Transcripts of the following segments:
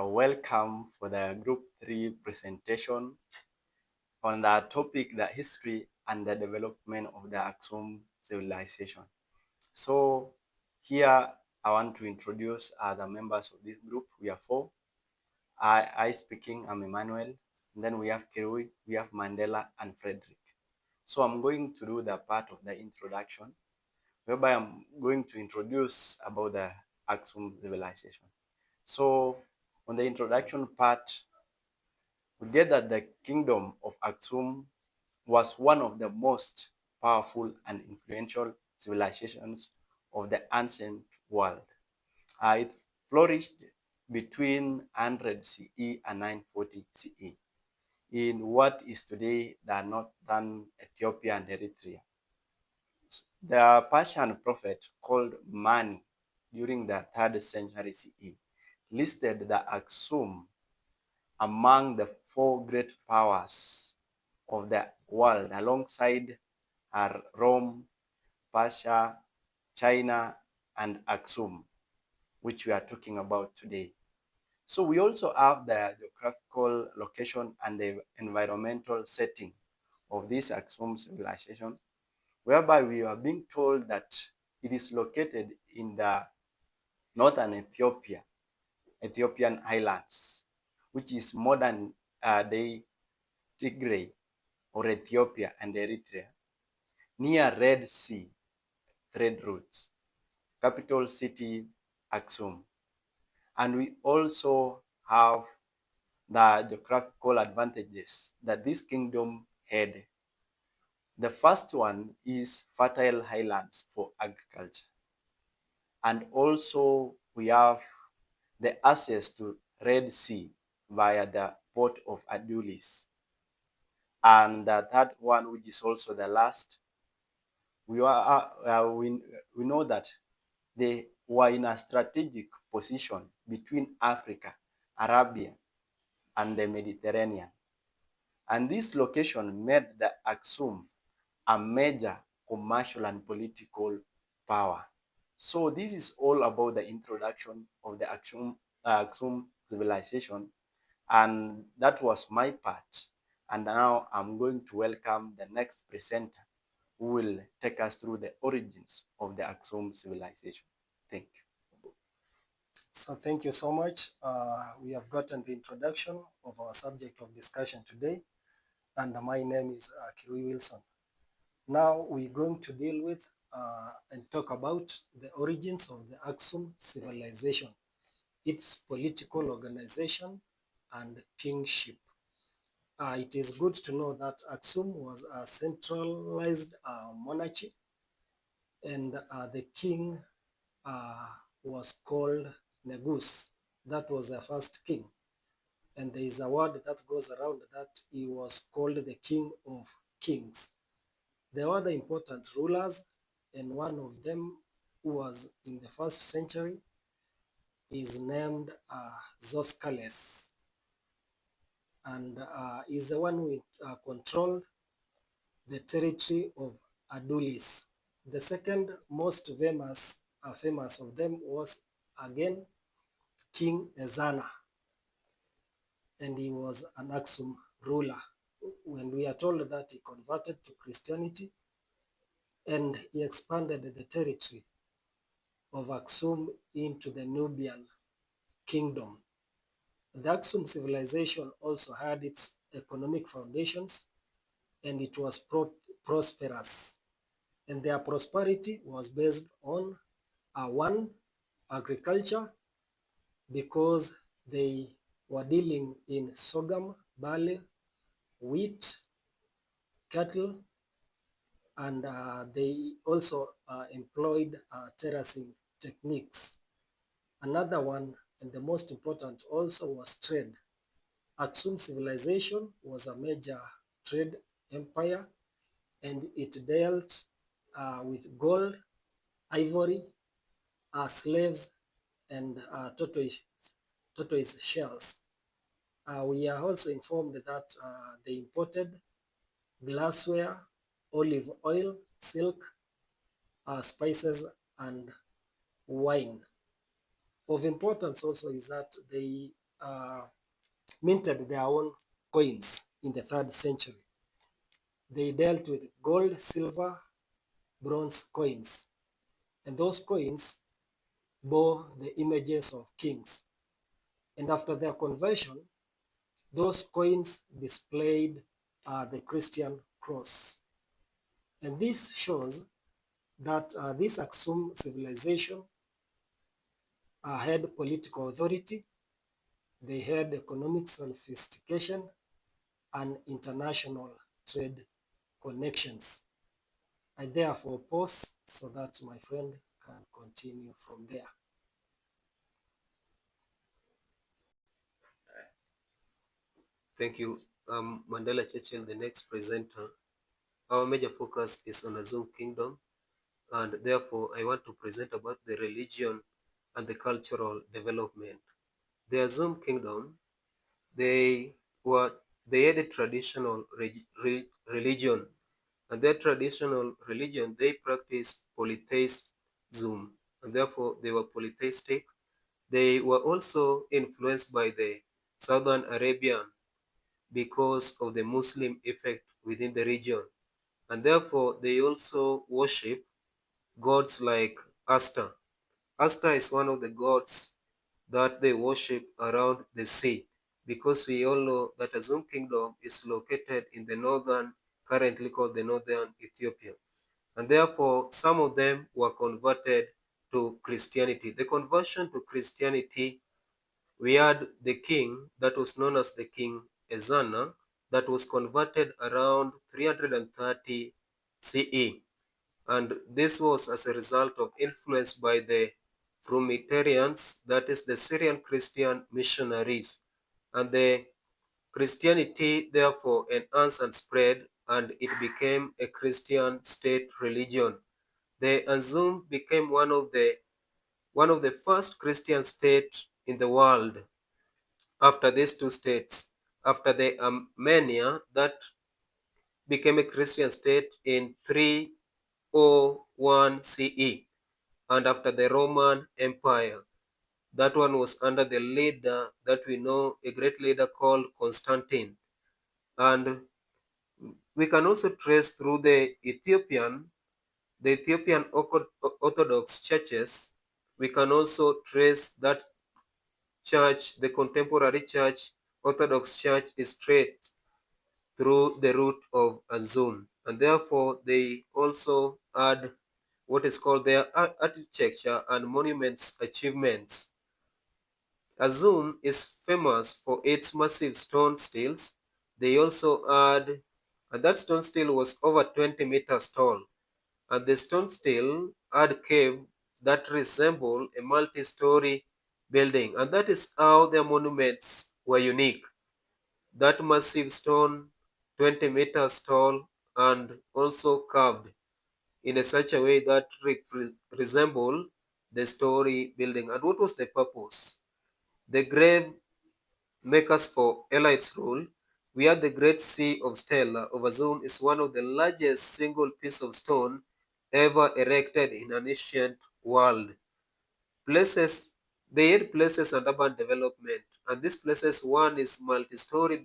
Welcome for the Group 3 presentation on the topic, the history and the development of the Axum Civilization. So here I want to introduce the members of this group. We are four. I speaking, I'm Emmanuel. And then we have Kirui, we have Mandela and Frederick. So I'm going to do the part of the introduction, whereby I'm going to introduce about the Axum Civilization. So on the introduction part, we get that the kingdom of Axum was one of the most powerful and influential civilizations of the ancient world. It flourished between 100 CE and 940 CE in what is today the northern Ethiopia and Eritrea. The Persian prophet called Mani during the 3rd century CE listed the Axum among the four great powers of the world alongside Rome, Persia, China, and Axum, which we are talking about today. So we also have the geographical location and the environmental setting of this Axum civilization, whereby we are being told that it is located in the northern Ethiopian highlands, which is modern day Tigray or Ethiopia and Eritrea, near Red Sea trade routes, capital city Axum. And we also have the geographical advantages that this kingdom had. The first one is fertile highlands for agriculture. And also we have the access to Red Sea via the port of Adulis. And the third one, which is also the last, we know that they were in a strategic position between Africa, Arabia, and the Mediterranean. And this location made the Axum a major commercial and political power. So this is all about the introduction of the Axum civilization, and that was my part. And now I'm going to welcome the next presenter who will take us through the origins of the Axum civilization. Thank you. So thank you so much. We have gotten the introduction of our subject of discussion today, and my name is Kirui Wilson. Now we're going to deal with and talk about the origins of the Axum civilization, its political organization and kingship. It is good to know that Axum was a centralized monarchy, and the king was called Negus. That was the first king. And there is a word that goes around that he was called the king of kings. There were other important rulers, and one of them who was in the 1st century is named Zoskales, and is the one who controlled the territory of Adulis. The second most famous of them was again King Ezana, and he was an Axum ruler. When we are told that he converted to Christianity and he expanded the territory of Axum into the Nubian kingdom. The Axum civilization also had its economic foundations, and it was prosperous. And their prosperity was based on one, agriculture, because they were dealing in sorghum, barley, wheat, cattle, and they also employed terracing techniques. Another one, and the most important also, was trade. Axum civilization was a major trade empire, and it dealt with gold, ivory, slaves, and tortoise shells. We are also informed that they imported glassware, olive oil, silk, spices, and wine. Of importance also is that they uh, minted their own coins in the 3rd century. They dealt with gold, silver, bronze coins, and those coins bore the images of kings. And after their conversion, those coins displayed the Christian cross. And this shows that this Axum civilization had political authority, they had economic sophistication, and international trade connections. I therefore pause so that my friend can continue from there. Thank you. Mandela Churchill, the next presenter. Our major focus is on Azum Kingdom, and therefore I want to present about the religion and the cultural development. The Azum Kingdom, they were they had a traditional religion, and their traditional religion they practiced polytheism, and therefore they were polytheistic. They were also influenced by the Southern Arabian because of the Muslim effect within the region. And therefore, they also worship gods like Asta. Asta is one of the gods that they worship around the sea, because we all know that Azum Kingdom is located in the northern, currently called the northern Ethiopia. And therefore, some of them were converted to Christianity. The conversion to Christianity, we had the king that was known as the King Ezana, that was converted around 330 CE. And this was as a result of influence by the Frumitarians, that is the Syrian Christian missionaries. And the Christianity therefore enhanced and spread, and it became a Christian state religion. The Azum became one of the first Christian states in the world after these two states. After the Armenia that became a Christian state in 301 CE, and after the Roman Empire. That one was under the leader that we know, a great leader called Constantine. And we can also trace through the Ethiopian Orthodox churches. We can also trace that church, the contemporary church, Orthodox church, is traced through the root of Azum. And therefore, they also add what is called their architecture and monuments achievements. Azum is famous for its massive stone stills. They also add, and that stone still was over 20 meters tall. And the stone still had cave that resemble a multi-story building. And that is how their monuments were unique. That massive stone, 20 meters tall, and also carved in a such a way that resemble the story building. And what was the purpose? The grave makers for elites rule. We had the Great Sea of Stela of Azum is one of the largest single piece of stone ever erected in an ancient world. Places, they had places and urban development. And these places, one is multi-story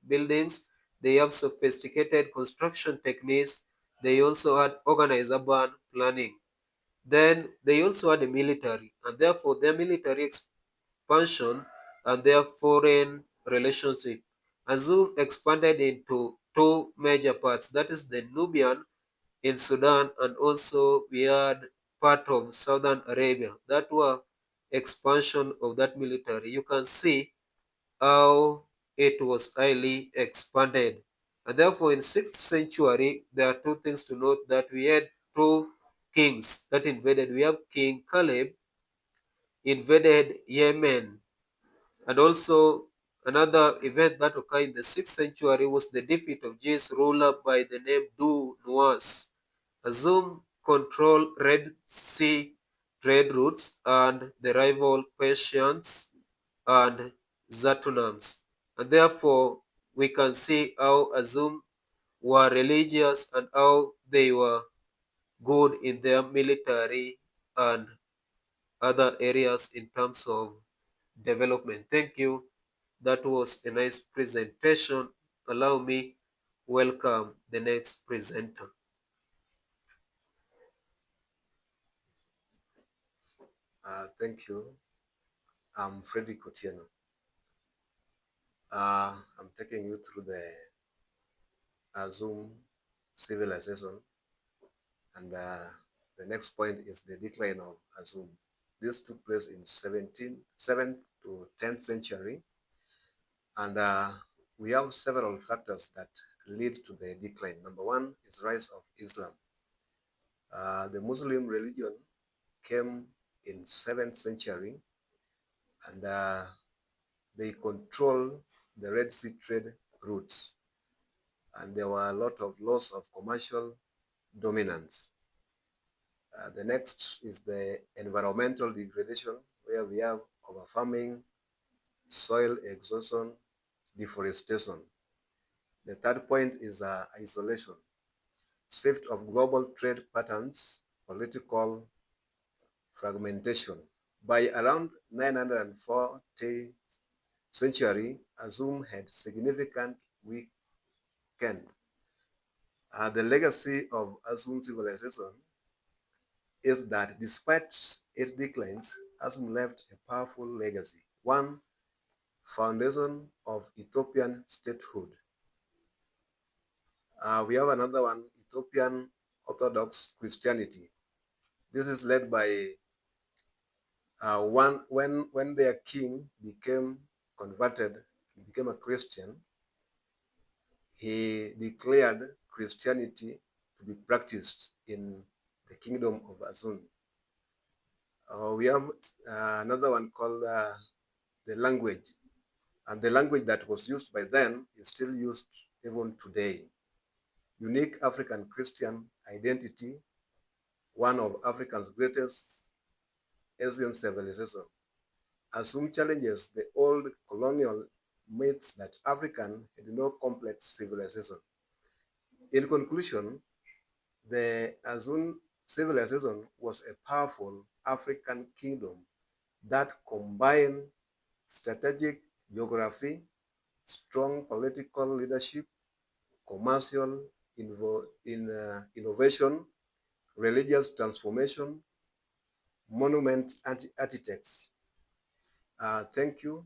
buildings. They have sophisticated construction techniques. They also had organized urban planning. Then they also had a military, and therefore their military expansion and their foreign relationship. Azum expanded into two major parts, that is the Nubian in Sudan, and also we had part of Southern Arabia. That were expansion of that military. You can see how it was highly expanded. And therefore, in 6th century, there are two things to note, that we had two kings that invaded. We have King Caleb invaded Yemen, and also another event that occurred in the 6th century was the defeat of Jay's ruler by the name Du Nuwas. Azum controlled Red Sea trade routes and the rival Persians and Zatunams. And therefore, we can see how Azum were religious and how they were good in their military and other areas in terms of development. Thank you. That was a nice presentation. Allow me welcome the next presenter. Thank you. I'm Frederick Otieno. I'm taking you through the Axum Civilization, and the next point is the decline of Axum. This took place in 7th to 10th century, and we have several factors that lead to the decline. Number one is rise of Islam. The Muslim religion came in 7th century, and they control the Red Sea trade routes, and there were a lot of loss of commercial dominance. The next is the environmental degradation, where we have overfarming, soil exhaustion, deforestation. The third point is isolation, shift of global trade patterns, political fragmentation. By around 940 century, Axum had significant weakened. The legacy of Axum civilization is that despite its declines, Axum left a powerful legacy. One, foundation of Ethiopian statehood. We have another one, Ethiopian Orthodox Christianity. This is led by when their king became converted, became a Christian, he declared Christianity to be practiced in the kingdom of Axum. We have another one called the language. And the language that was used by then is still used even today. Unique African Christian identity, one of Africa's greatest Asian civilization. Axum challenges the old colonial myths that African had no complex civilization. In conclusion, the Axum civilization was a powerful African kingdom that combined strategic geography, strong political leadership, commercial innovation, religious transformation, monument architects. Thank you.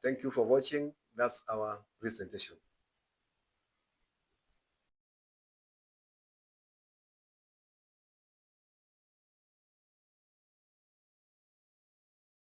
Thank you for watching. That's our presentation.